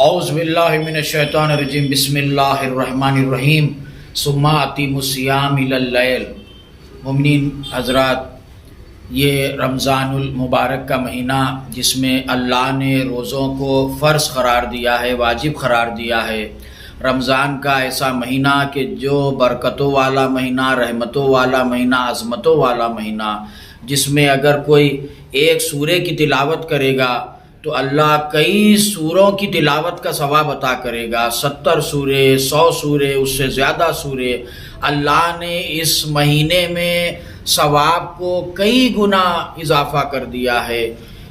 اعوذ باللہ من الشیطان الرجیم بسم اللہ الرحمن الرحیم ثم اتموا الصیام الی اللیل۔ مومنین حضرات، یہ رمضان المبارک کا مہینہ جس میں اللہ نے روزوں کو فرض قرار دیا ہے، واجب قرار دیا ہے، رمضان کا ایسا مہینہ کہ جو برکتوں والا مہینہ، رحمتوں والا مہینہ، عظمتوں والا مہینہ، جس میں اگر کوئی ایک سورے کی تلاوت کرے گا تو اللہ کئی سوروں کی تلاوت کا ثواب عطا کرے گا، 70 سورے، 100 سورے، اس سے زیادہ سورے۔ اللہ نے اس مہینے میں ثواب کو کئی گنا اضافہ کر دیا ہے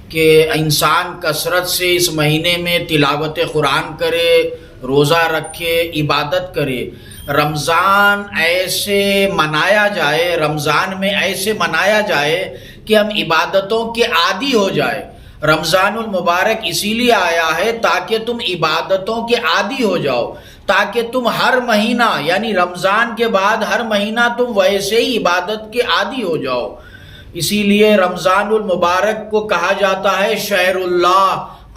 کہ انسان کثرت سے اس مہینے میں تلاوت قرآن کرے، روزہ رکھے، عبادت کرے۔ رمضان ایسے منایا جائے، رمضان میں ایسے منایا جائے کہ ہم عبادتوں کے عادی ہو جائے۔ رمضان المبارک اسی لیے آیا ہے تاکہ تم عبادتوں کے عادی ہو جاؤ، تاکہ تم ہر مہینہ یعنی رمضان کے بعد ہر مہینہ تم ویسے ہی عبادت کے عادی ہو جاؤ۔ اسی لیے رمضان المبارک کو کہا جاتا ہے شہر اللہ،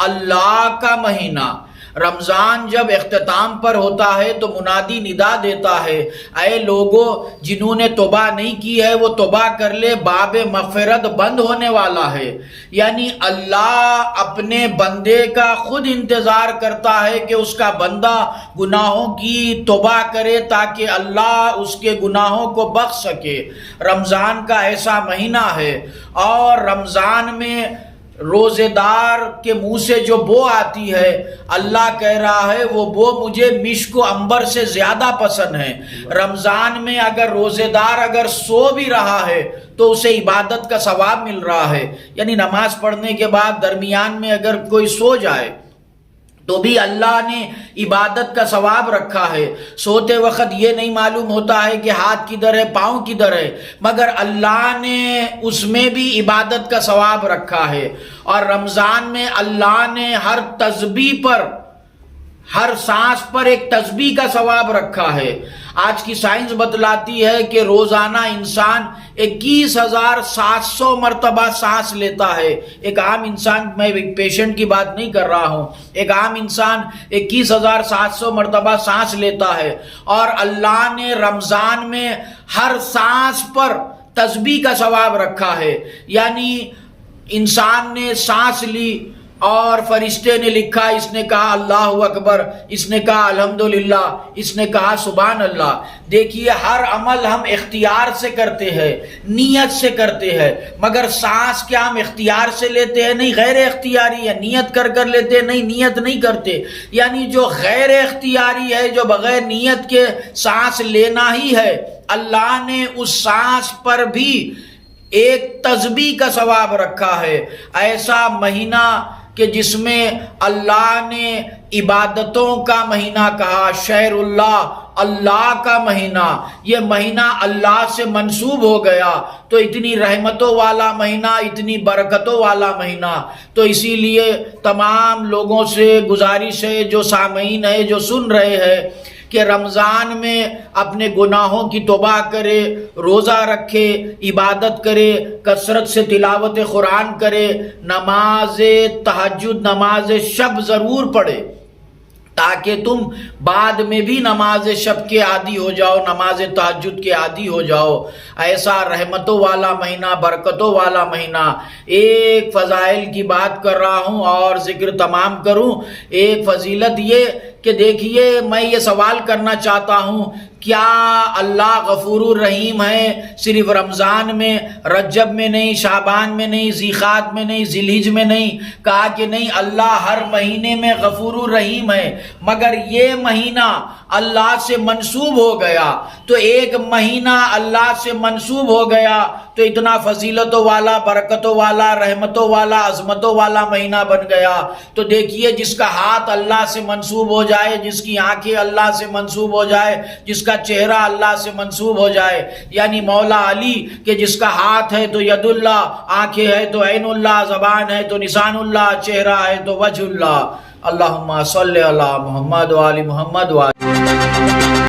اللہ کا مہینہ۔ رمضان جب اختتام پر ہوتا ہے تو منادی ندا دیتا ہے، اے لوگوں جنہوں نے توبہ نہیں کی ہے وہ توبہ کر لے، باب مغفرت بند ہونے والا ہے۔ یعنی اللہ اپنے بندے کا خود انتظار کرتا ہے کہ اس کا بندہ گناہوں کی توبہ کرے تاکہ اللہ اس کے گناہوں کو بخش سکے۔ رمضان کا ایسا مہینہ ہے، اور رمضان میں روزے دار کے منہ سے جو بو آتی ہے، اللہ کہہ رہا ہے وہ بو مجھے مشک و عنبر سے زیادہ پسند ہے۔ رمضان میں اگر روزے دار اگر سو بھی رہا ہے تو اسے عبادت کا ثواب مل رہا ہے، یعنی نماز پڑھنے کے بعد درمیان میں اگر کوئی سو جائے تو بھی اللہ نے عبادت کا ثواب رکھا ہے۔ سوتے وقت یہ نہیں معلوم ہوتا ہے کہ ہاتھ کدھر ہے، پاؤں کدھر ہے، مگر اللہ نے اس میں بھی عبادت کا ثواب رکھا ہے۔ اور رمضان میں اللہ نے ہر تسبیح پر، ہر سانس پر ایک تسبیح کا ثواب رکھا ہے۔ آج کی سائنس بتلاتی ہے کہ روزانہ انسان 21,700 مرتبہ سانس لیتا ہے۔ ایک عام انسان، میں ایک پیشنٹ کی بات نہیں کر رہا ہوں، ایک عام انسان 21,700 مرتبہ سانس لیتا ہے، اور اللہ نے رمضان میں ہر سانس پر تسبیح کا ثواب رکھا ہے۔ یعنی انسان نے سانس لی اور فرشتے نے لکھا، اس نے کہا اللہ اکبر، اس نے کہا الحمدللہ، اس نے کہا سبحان اللہ۔ دیکھیے ہر عمل ہم اختیار سے کرتے ہیں، نیت سے کرتے ہیں، مگر سانس کیا ہم اختیار سے لیتے ہیں؟ نہیں، غیر اختیاری ہے۔ نیت کر لیتے ہیں؟ نہیں، نیت نہیں کرتے۔ یعنی جو غیر اختیاری ہے، جو بغیر نیت کے سانس لینا ہی ہے، اللہ نے اس سانس پر بھی ایک تسبیح کا ثواب رکھا ہے۔ ایسا مہینہ کہ جس میں اللہ نے عبادتوں کا مہینہ کہا، شہر اللہ، اللہ کا مہینہ، یہ مہینہ اللہ سے منسوب ہو گیا تو اتنی رحمتوں والا مہینہ، اتنی برکتوں والا مہینہ۔ تو اسی لیے تمام لوگوں سے گزارش ہے، جو سامعین ہے، جو سن رہے ہیں، کہ رمضان میں اپنے گناہوں کی توبہ کرے، روزہ رکھے، عبادت کرے، کثرت سے تلاوت قرآن کرے، نماز تہجد، نماز شب ضرور پڑھے تاکہ تم بعد میں بھی نماز شب کے عادی ہو جاؤ، نماز تہجد کے عادی ہو جاؤ۔ ایسا رحمتوں والا مہینہ، برکتوں والا مہینہ۔ ایک فضائل کی بات کر رہا ہوں اور ذکر تمام کروں۔ ایک فضیلت یہ کہ دیکھیے، میں یہ سوال کرنا چاہتا ہوں، کیا اللہ غفور الرحیم ہے صرف رمضان میں، رجب میں نہیں، شعبان میں نہیں، ذیقعد میں نہیں، ذی الحجہ میں نہیں؟ کہا کہ نہیں، اللہ ہر مہینے میں غفور الرحیم ہے، مگر یہ مہینہ اللہ سے منسوب ہو گیا تو ایک مہینہ اللہ سے منسوب ہو گیا تو اتنا فضیلتوں والا، برکتوں والا، رحمتوں والا، عظمتوں والا مہینہ بن گیا۔ تو دیکھیے، جس کا ہاتھ اللہ سے منسوب ہو جائے، جس کی آنکھیں اللہ سے منسوب ہو جائے، جس کا چہرہ اللہ سے منسوب ہو جائے، یعنی مولا علی کہ جس کا ہاتھ ہے تو ید اللہ، آنکھیں ہے تو عین اللہ، زبان ہے تو لسان اللہ، چہرہ ہے تو وجہ اللہ۔ اللہم صلی علی محمد و آل محمد و